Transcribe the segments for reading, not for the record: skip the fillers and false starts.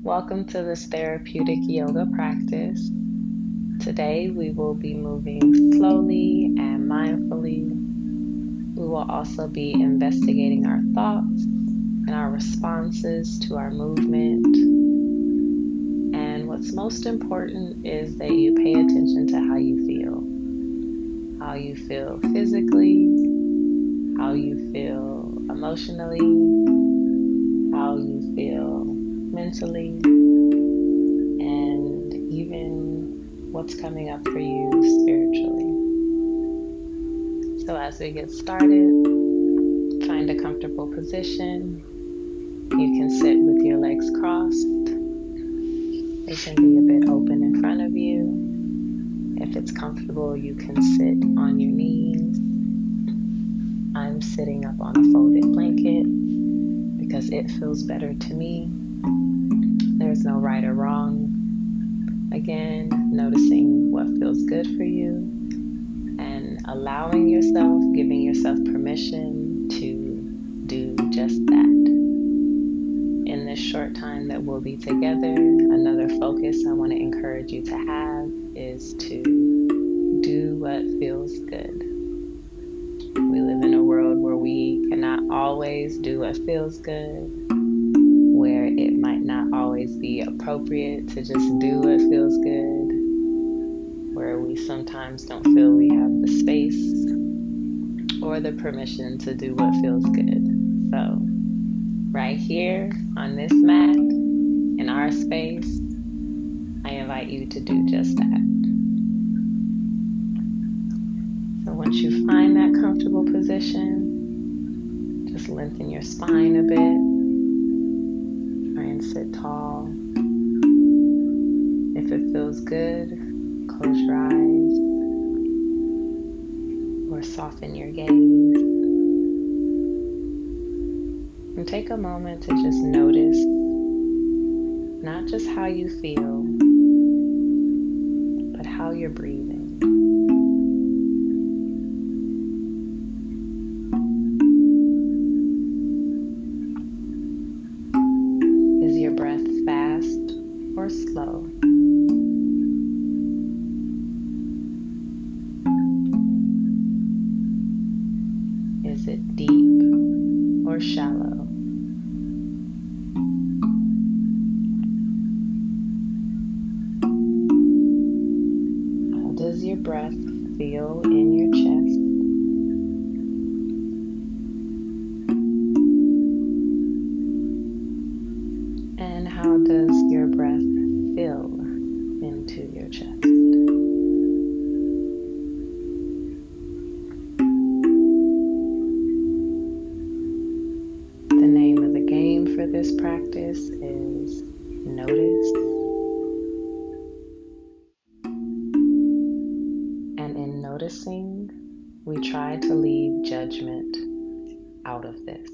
Welcome to this therapeutic yoga practice. Today we will be moving slowly and mindfully. We will also be investigating our thoughts and our responses to our movement. And what's most important is that you pay attention to how you feel. How you feel physically, how you feel emotionally, how you feel mentally, and even what's coming up for you spiritually. So as we get started, find a comfortable position. You can sit with your legs crossed. They can be a bit open in front of you. If it's comfortable, you can sit on your knees. I'm sitting up on a folded blanket because it feels better to me. There's no right or wrong. Again, noticing what feels good for you and allowing yourself, giving yourself permission to do just that. In this short time that we'll be together, another focus I want to encourage you to have is to do what feels good. We live in a world where we cannot always do what feels good, where it might not always be appropriate to just do what feels good, where we sometimes don't feel we have the space or the permission to do what feels good. So, right here on this mat, in our space, I invite you to do just that. So once you find that comfortable position, just lengthen your spine a bit. Try and sit tall. If it feels good, close your eyes or soften your gaze. And take a moment to just notice not just how you feel, but how you're breathing. Is your breath fast or slow? Is it deep or shallow? How does your breath feel in your chest? And how does your breath fill into your chest? The name of the game for this practice is notice. And in noticing, we try to leave judgment out of this.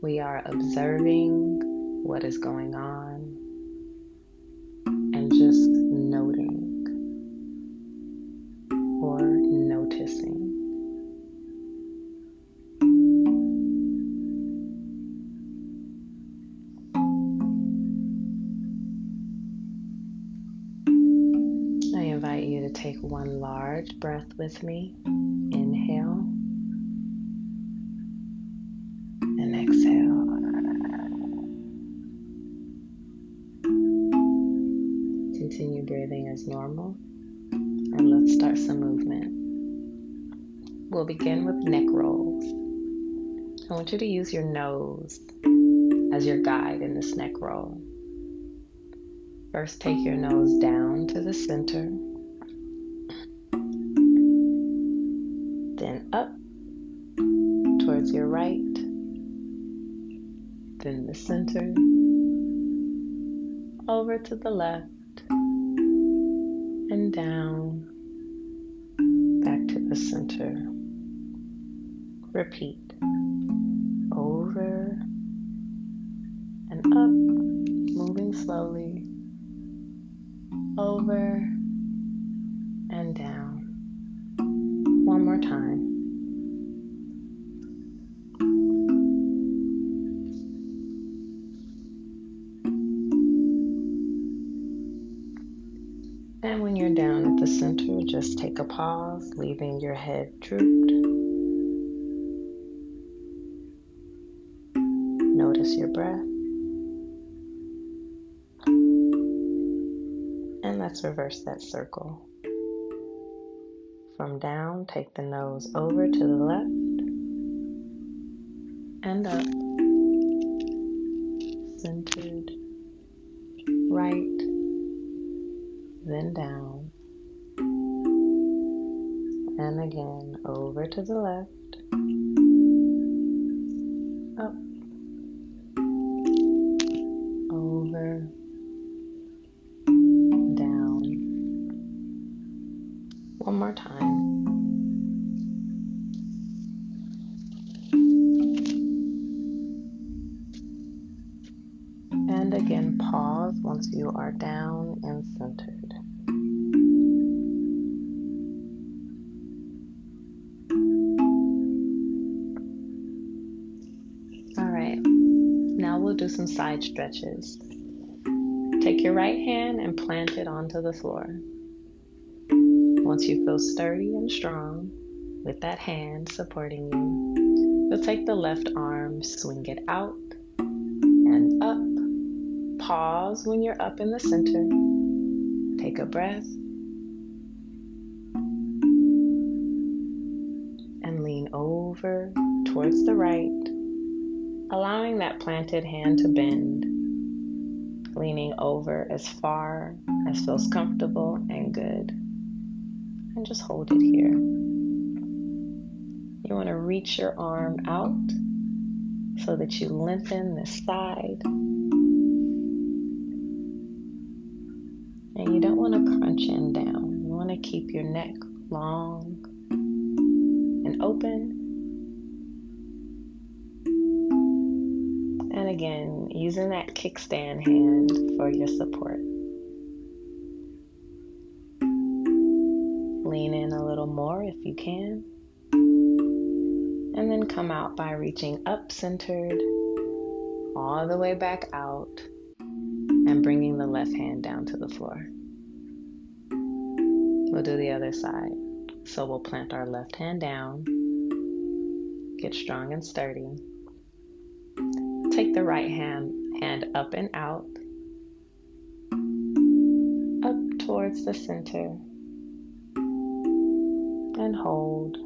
We are observing what is going on and just noting or noticing. I invite you to take one large breath with me. Inhale and exhale. Continue breathing as normal, and let's start some movement. We'll begin with neck rolls. I want you to use your nose as your guide in this neck roll. First, take your nose down to the center, then up towards your right, then the center, over to the left, and down, back to the center. Repeat. Over and up, moving slowly, over and down. One more time. just take a pause, leaving your head drooped. Notice your breath. And let's reverse that circle. From down, take the nose over to the left and up. Centered, right, then down. And again, over to the left, up, over, down. One more time. And again, pause once you are down and centered. All right, now we'll do some side stretches. Take your right hand and plant it onto the floor. Once you feel sturdy and strong with that hand supporting you, you'll take the left arm, swing it out and up. Pause when you're up in the center. Take a breath and lean over towards the right, allowing that planted hand to bend, leaning over as far as feels comfortable and good. And just hold it here. You want to reach your arm out so that you lengthen this side. And you don't want to crunch in down. You want to keep your neck long and open. And again, using that kickstand hand for your support. Lean in a little more if you can. And then come out by reaching up centered, all the way back out, and bringing the left hand down to the floor. We'll do the other side. So we'll plant our left hand down, get strong and sturdy. Take the right hand up and out, up towards the center, and hold.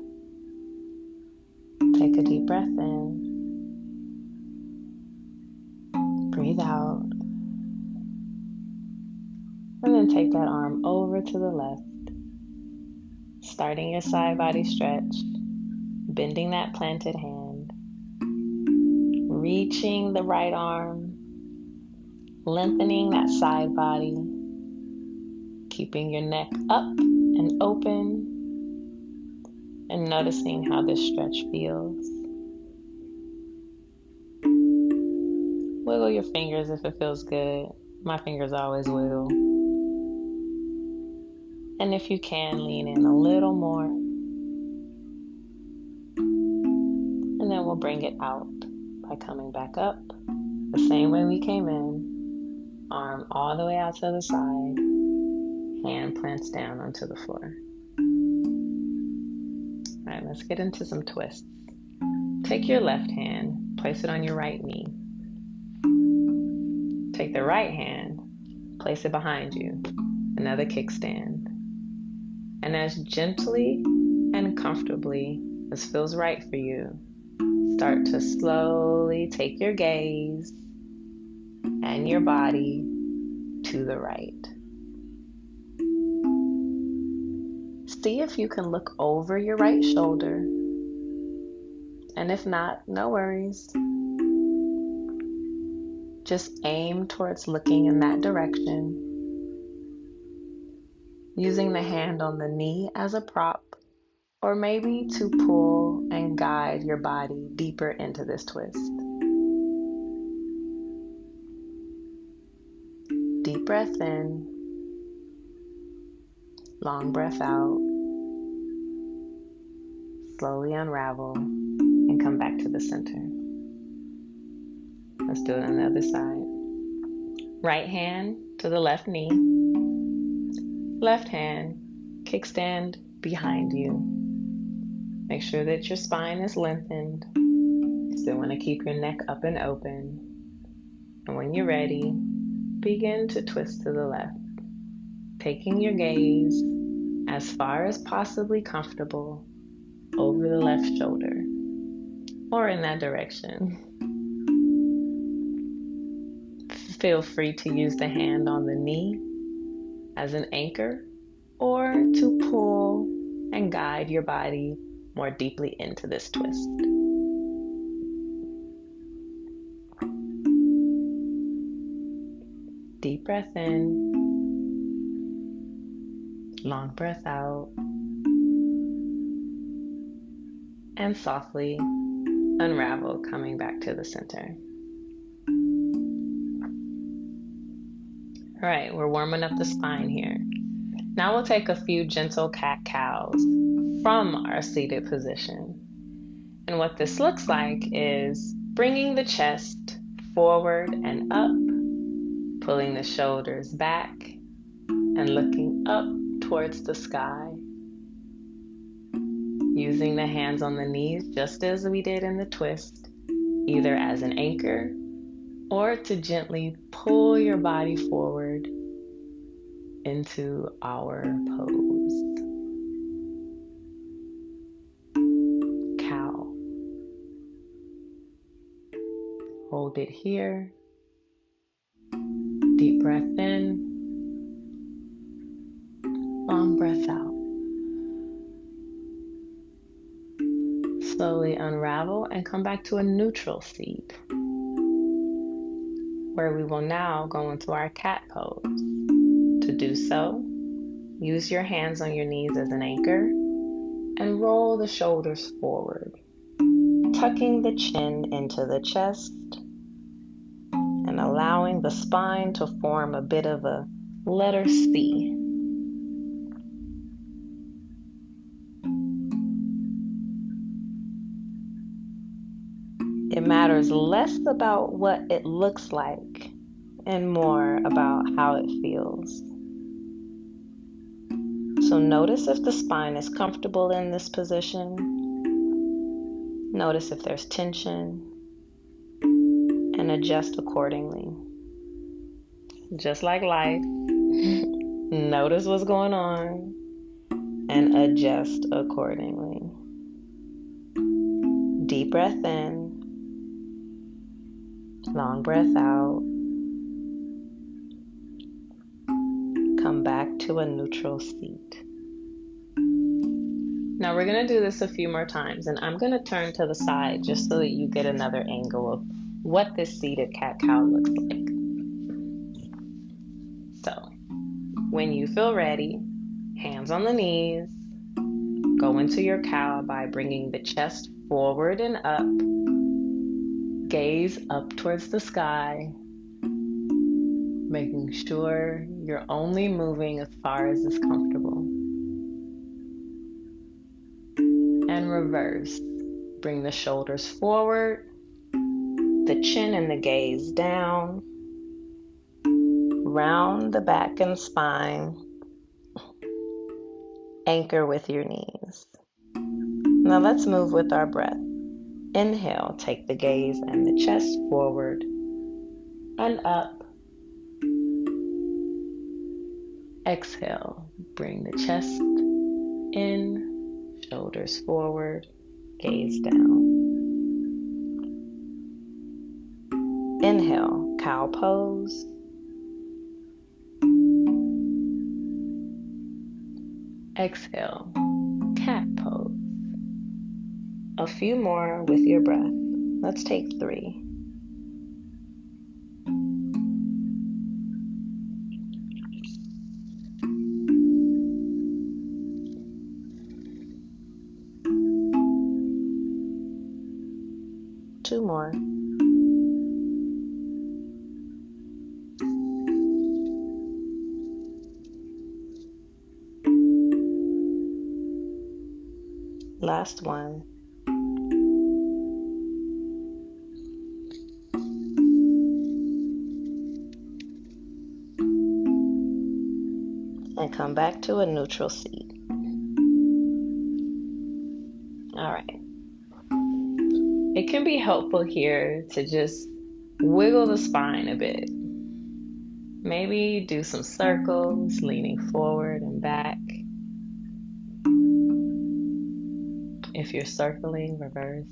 Take a deep breath in, breathe out, and then take that arm over to the left, starting your side body stretch, bending that planted hand, reaching the right arm, lengthening that side body, keeping your neck up and open, and noticing how this stretch feels. Wiggle your fingers if it feels good. My fingers always wiggle. And if you can, lean in a little more. And then we'll bring it out by coming back up the same way we came in. Arm all the way out to the side. Hand plants down onto the floor. All right, let's get into some twists. Take your left hand, place it on your right knee. Take the right hand, place it behind you, another kickstand. And as gently and comfortably as feels right for you, start to slowly take your gaze and your body to the right. See if you can look over your right shoulder. And if not, no worries. Just aim towards looking in that direction, using the hand on the knee as a prop, or maybe to pull and guide your body deeper into this twist. Deep breath in, long breath out, slowly unravel, and come back to the center. Let's do it on the other side. Right hand to the left knee, left hand kickstand behind you. Make sure that your spine is lengthened. You still want to keep your neck up and open. And when you're ready, begin to twist to the left, taking your gaze as far as possibly comfortable over the left shoulder or in that direction. Feel free to use the hand on the knee as an anchor or to pull and guide your body more deeply into this twist. Deep breath in, long breath out, and softly unravel, coming back to the center. All right, we're warming up the spine here. Now we'll take a few gentle cat-cows from our seated position. And what this looks like is bringing the chest forward and up, pulling the shoulders back, and looking up towards the sky. Using the hands on the knees just as we did in the twist, either as an anchor or to gently pull your body forward into our pose. Cow. Hold it here. Deep breath in. Long breath out. Slowly unravel and come back to a neutral seat, where we will now go into our cat pose. To do so, use your hands on your knees as an anchor and roll the shoulders forward, tucking the chin into the chest and allowing the spine to form a bit of a letter C. It matters less about what it looks like and more about how it feels. So notice if the spine is comfortable in this position. Notice if there's tension and adjust accordingly. Just like life, notice what's going on and adjust accordingly. Deep breath in. Long breath out. Come back to a neutral seat. Now we're going to do this a few more times, and I'm going to turn to the side just so that you get another angle of what this seated cat-cow looks like. So, when you feel ready, hands on the knees, go into your cow by bringing the chest forward and up. Gaze up towards the sky, making sure you're only moving as far as is comfortable. And reverse. Bring the shoulders forward, the chin and the gaze down. Round the back and spine. Anchor with your knees. Now let's move with our breath. Inhale, take the gaze and the chest forward and up. Exhale, bring the chest in, shoulders forward, gaze down. Inhale, cow pose. Exhale, cat pose. A few more with your breath. Let's take 3. Two more. Last one. And come back to a neutral seat. it can be helpful here to just wiggle the spine a bit. Maybe do some circles, leaning forward and back. If you're circling, reverse.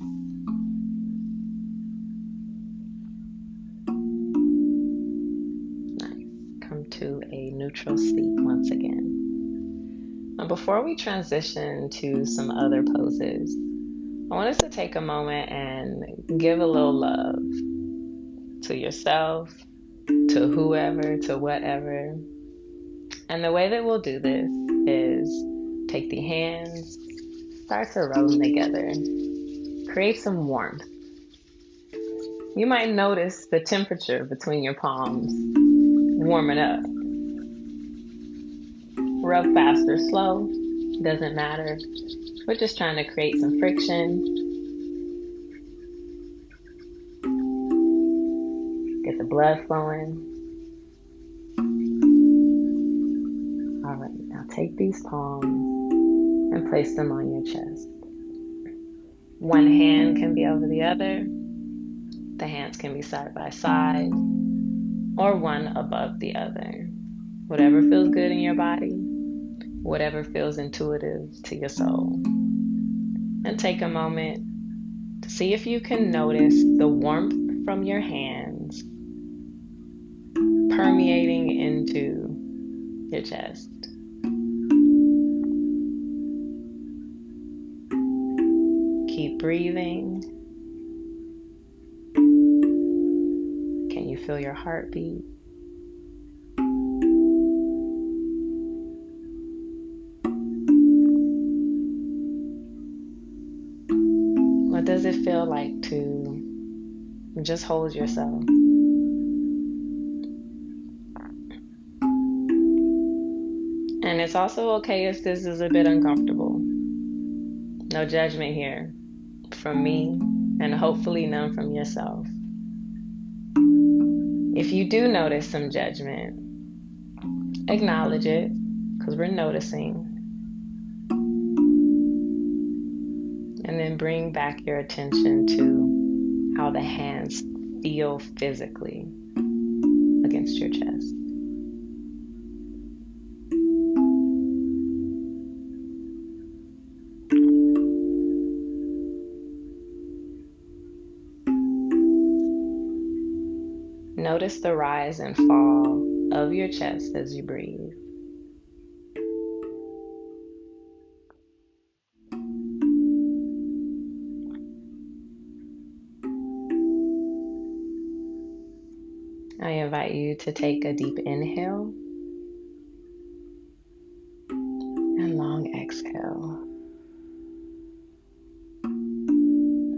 Nice. Come to a neutral seat once again. Now, before we transition to some other poses, I want us to take a moment and give a little love to yourself, to whoever, to whatever. And the way that we'll do this is take the hands, start to rub them together, create some warmth. You might notice the temperature between your palms warming up. Rub fast or slow, doesn't matter. We're just trying to create some friction. Get the blood flowing. All right, now take these palms and place them on your chest. One hand can be over the other. The hands can be side by side or one above the other. Whatever feels good in your body, whatever feels intuitive to your soul. And take a moment to see if you can notice the warmth from your hands permeating into your chest. Keep breathing. Can you feel your heartbeat? What does it feel like to just hold yourself? And it's also okay if this is a bit uncomfortable. No judgment here from me, and hopefully none from yourself. If you do notice some judgment, acknowledge it, because we're noticing. And then bring back your attention to how the hands feel physically against your chest. Notice the rise and fall of your chest as you breathe. I invite you to take a deep inhale and long exhale.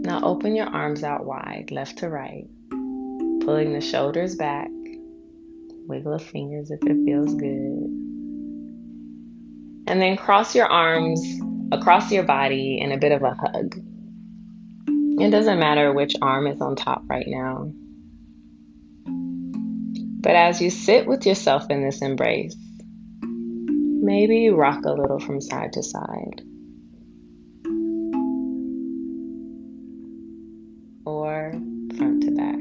Now open your arms out wide, left to right, pulling the shoulders back. Wiggle the fingers if it feels good. And then cross your arms across your body in a bit of a hug. It doesn't matter which arm is on top right now. But as you sit with yourself in this embrace, maybe you rock a little from side to side. Or front to back.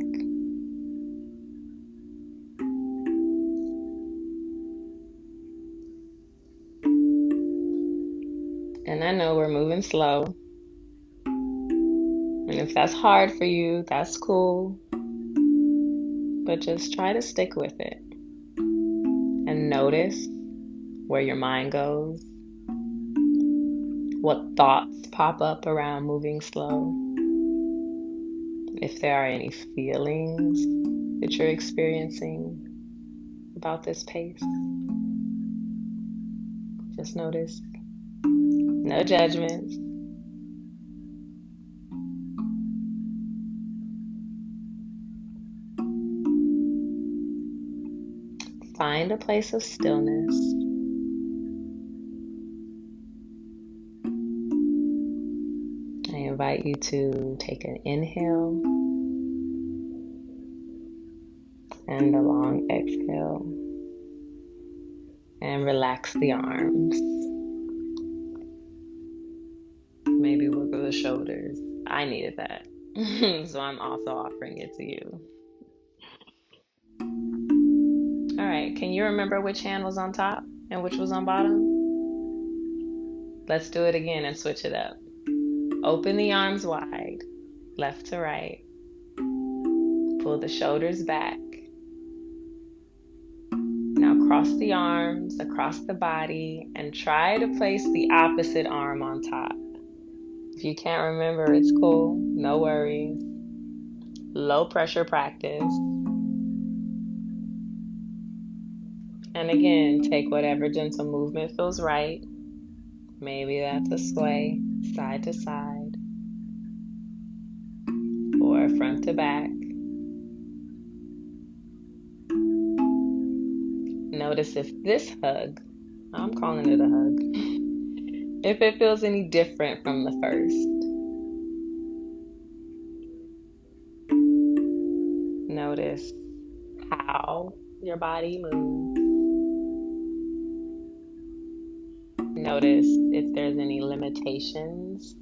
And I know we're moving slow. And if that's hard for you, that's cool. But just try to stick with it. And notice where your mind goes. What thoughts pop up around moving slow. If there are any feelings that you're experiencing about this pace. Just notice. No judgments. Find a place of stillness. I invite you to take an inhale and a long exhale. And relax the arms. Maybe wiggle the shoulders. I needed that. So I'm also offering it to you. All right, can you remember which hand was on top and which was on bottom? Let's do it again and switch it up. Open the arms wide, left to right. Pull the shoulders back. Now cross the arms across the body and try to place the opposite arm on top. If you can't remember, it's cool. No worries. Low pressure practice. And again, take whatever gentle movement feels right. Maybe that's a sway, side to side, or front to back. Notice if this hug, I'm calling it a hug, if it feels any different from the first. Notice how your body moves. Notice if there's any limitations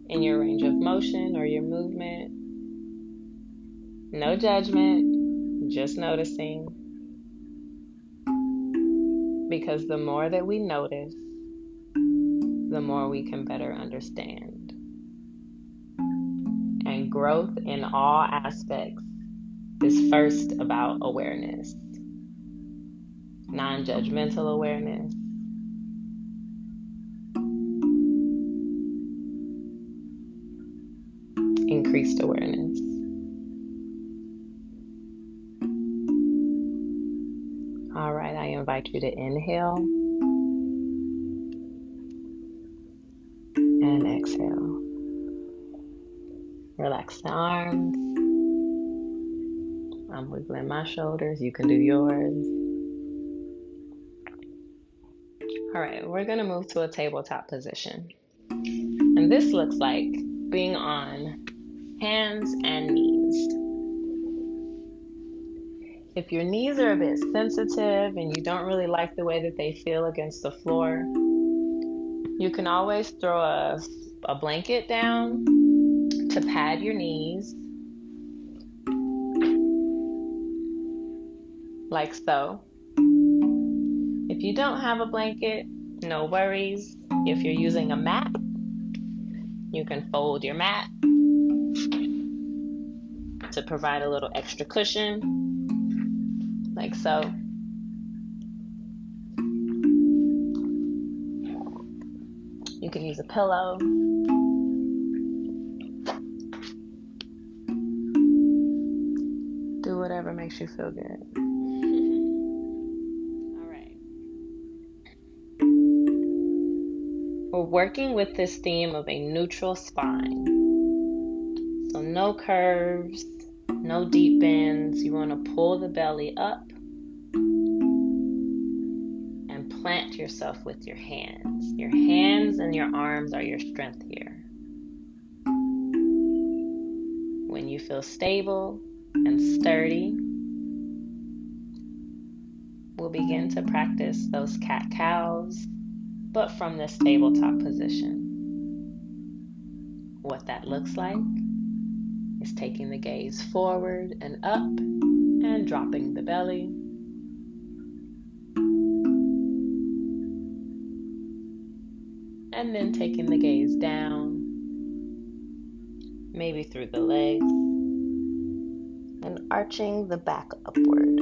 in your range of motion or your movement. No judgment, just noticing. Because the more that we notice, the more we can better understand. And growth in all aspects is first about awareness, non-judgmental awareness. Increased awareness. All right, I invite you to inhale and exhale. Relax the arms. I'm wiggling my shoulders. You can do yours. All right, we're going to move to a tabletop position. And this looks like being on hands and knees. If your knees are a bit sensitive and you don't really like the way that they feel against the floor, you can always throw a blanket down to pad your knees, like so. If you don't have a blanket, no worries. If you're using a mat, you can fold your mat to provide a little extra cushion, like so. You can use a pillow. Do whatever makes you feel good. All right. We're working with this theme of a neutral spine. So no curves, no deep bends. You want to pull the belly up and plant yourself with your hands. Your hands and your arms are your strength here. When you feel stable and sturdy, we'll begin to practice those cat-cows, but from this tabletop position. What that looks like is taking the gaze forward and up and dropping the belly. And then taking the gaze down, maybe through the legs, and arching the back upward.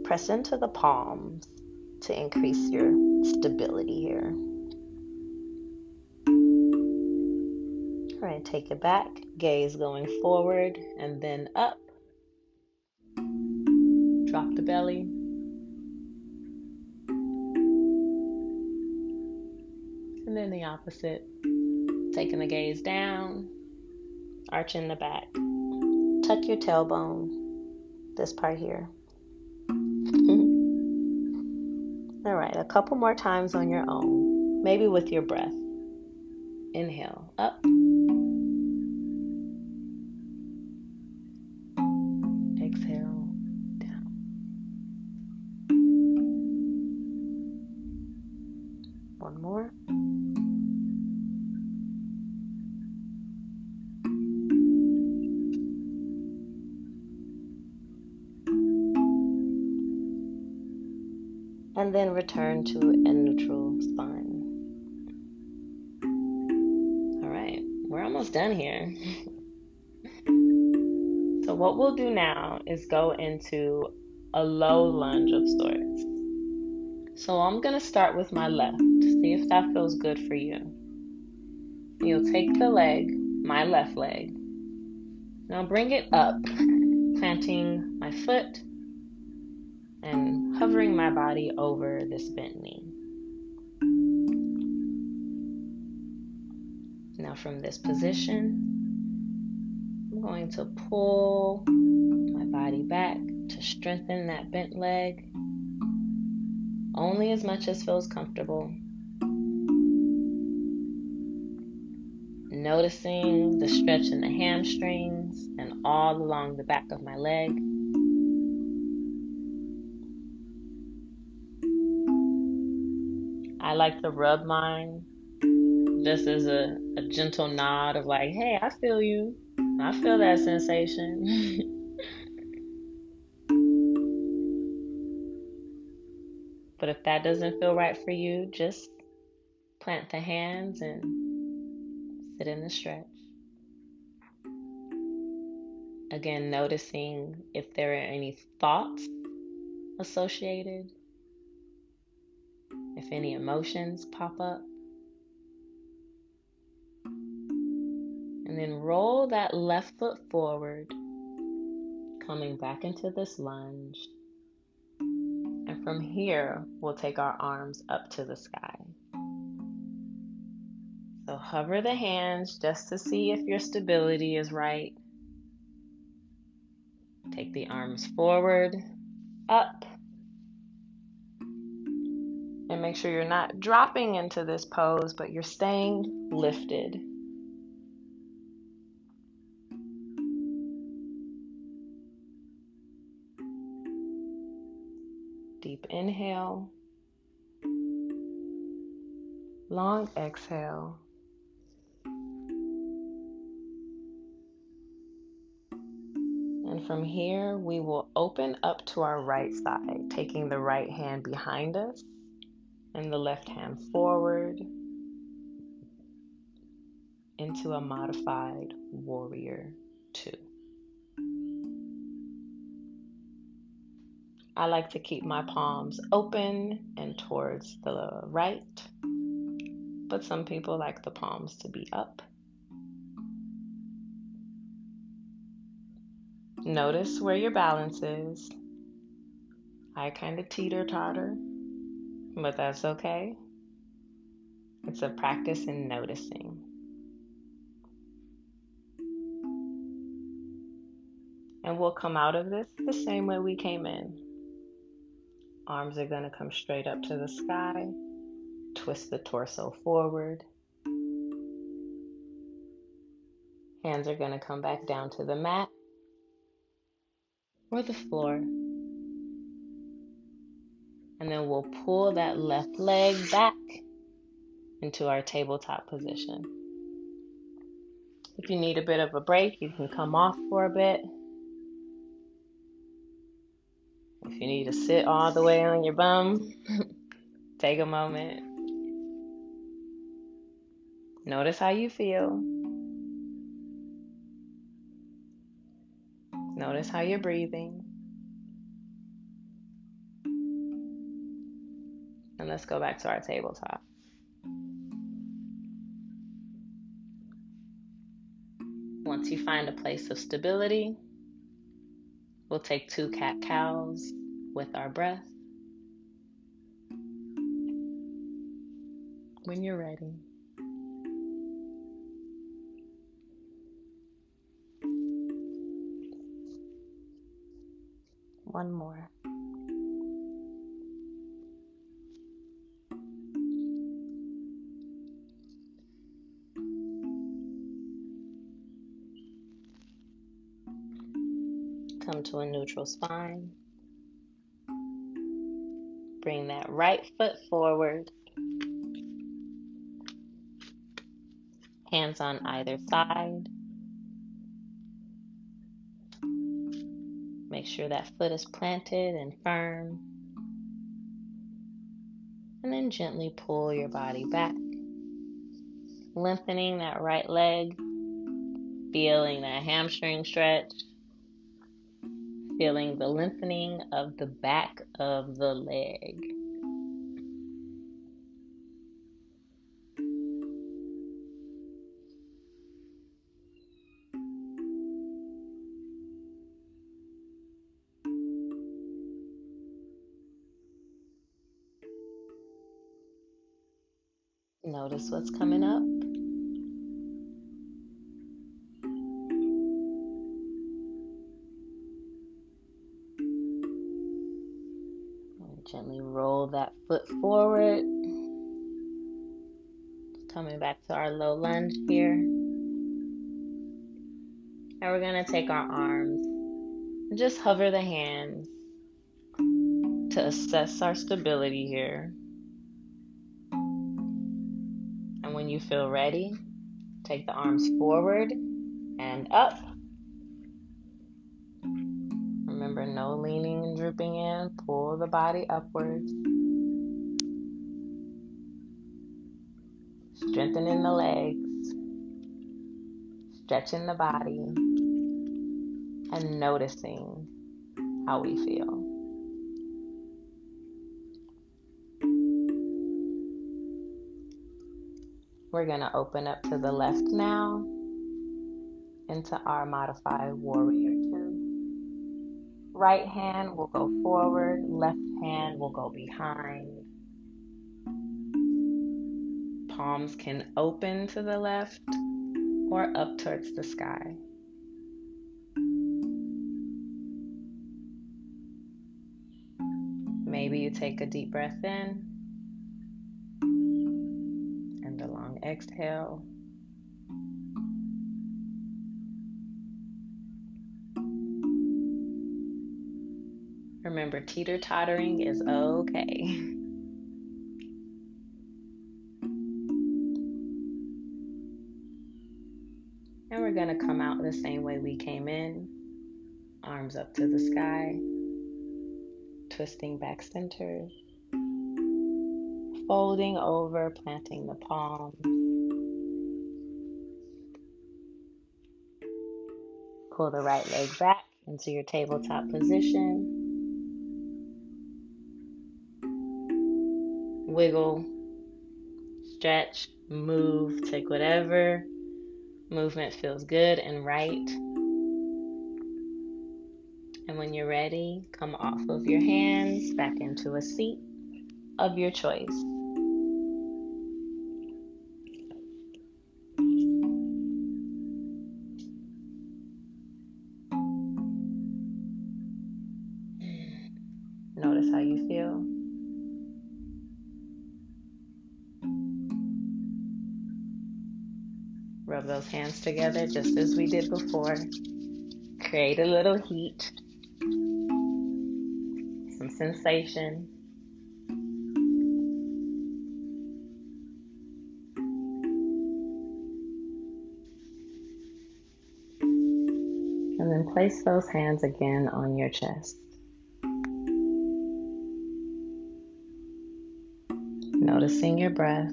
Press into the palms to increase your stability here. All right, take it back, gaze going forward and then up. Drop the belly. And then the opposite, taking the gaze down, arching the back. Tuck your tailbone, this part here. All right, a couple more times on your own, maybe with your breath. Inhale, up. Exhale, down. One more. and then return to a neutral spine. All right, we're almost done here. So what we'll do now is go into a low lunge of sorts. So I'm going to start with my left. See if that feels good for you. You'll take the leg, my left leg. Now bring it up, planting my foot and hovering my body over this bent knee. Now from this position, I'm going to pull my body back to strengthen that bent leg, only as much as feels comfortable. Noticing the stretch in the hamstrings and all along the back of my leg. I like to rub mine just as a gentle nod of like, hey, I feel you. I feel that sensation. But if that doesn't feel right for you, just plant the hands and sit in the stretch. Again, noticing if there are any thoughts associated, if any emotions pop up. And then roll that left foot forward, coming back into this lunge. And from here, we'll take our arms up to the sky. So hover the hands just to see if your stability is right. Take the arms forward, up. And make sure you're not dropping into this pose, but you're staying lifted. Deep inhale. Long exhale. And from here, we will open up to our right side, taking the right hand behind us and the left hand forward into a modified warrior 2. I like to keep my palms open and towards the right, but some people like the palms to be up. Notice where your balance is. I kind of teeter-totter, but that's okay. It's a practice in noticing. And we'll come out of this the same way we came in. Arms are going to come straight up to the sky. Twist the torso forward. Hands are going to come back down to the mat or the floor. And then we'll pull that left leg back into our tabletop position. If you need a bit of a break, you can come off for a bit. If you need to sit all the way on your bum, take a moment. Notice how you feel. Notice how you're breathing. And let's go back to our tabletop. Once you find a place of stability, we'll take 2 cat-cows with our breath. When you're ready. One more. Come to a neutral spine. Bring that right foot forward. Hands on either side. Make sure that foot is planted and firm. And then gently pull your body back, lengthening that right leg, feeling that hamstring stretch, feeling the lengthening of the back of the leg. Notice what's coming up. And gently roll that foot forward. Coming back to our low lunge here. And we're going to take our arms and just hover the hands to assess our stability here. And when you feel ready, take the arms forward and up. Remember, no leaning and drooping in. Pull the body upwards. Strengthening the legs. Stretching the body. And noticing how we feel. We're going to open up to the left now into our modified warrior two. Right hand will go forward, left hand will go behind. Palms can open to the left or up towards the sky. Maybe you take a deep breath in and a long exhale. Remember, teeter-tottering is okay. And we're going to come out the same way we came in. Arms up to the sky. Twisting back center. Folding over, planting the palms. Pull the right leg back into your tabletop position. Wiggle, stretch, move, take whatever movement feels good and right. And when you're ready, come off of your hands back into a seat of your choice. Notice how you feel. Rub those hands together just as we did before. Create a little heat, some sensation. And then place those hands again on your chest. Noticing your breath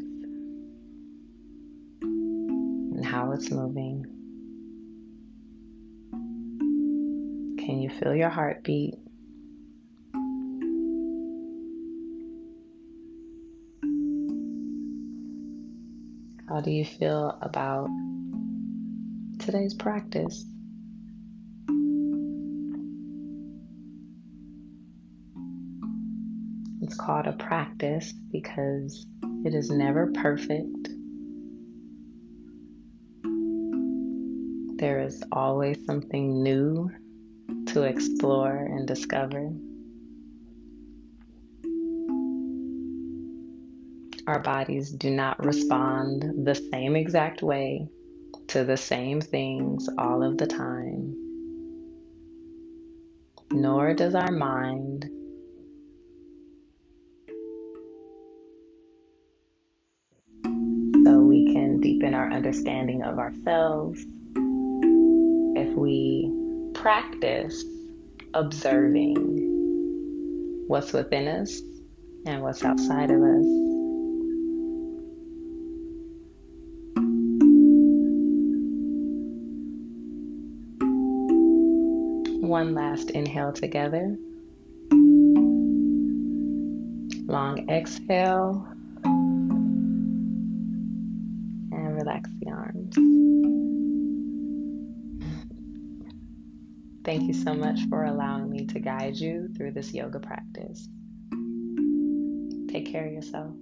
and how it's moving. Can you feel your heartbeat? How do you feel about today's practice? It's called a practice because it is never perfect. There is always something new to explore and discover. Our bodies do not respond the same exact way to the same things all of the time, nor does our mind. So we can deepen our understanding of ourselves if we practice observing what's within us and what's outside of us. One last inhale together. Long exhale. And relax the arms. Thank you so much for allowing me to guide you through this yoga practice. Take care of yourself.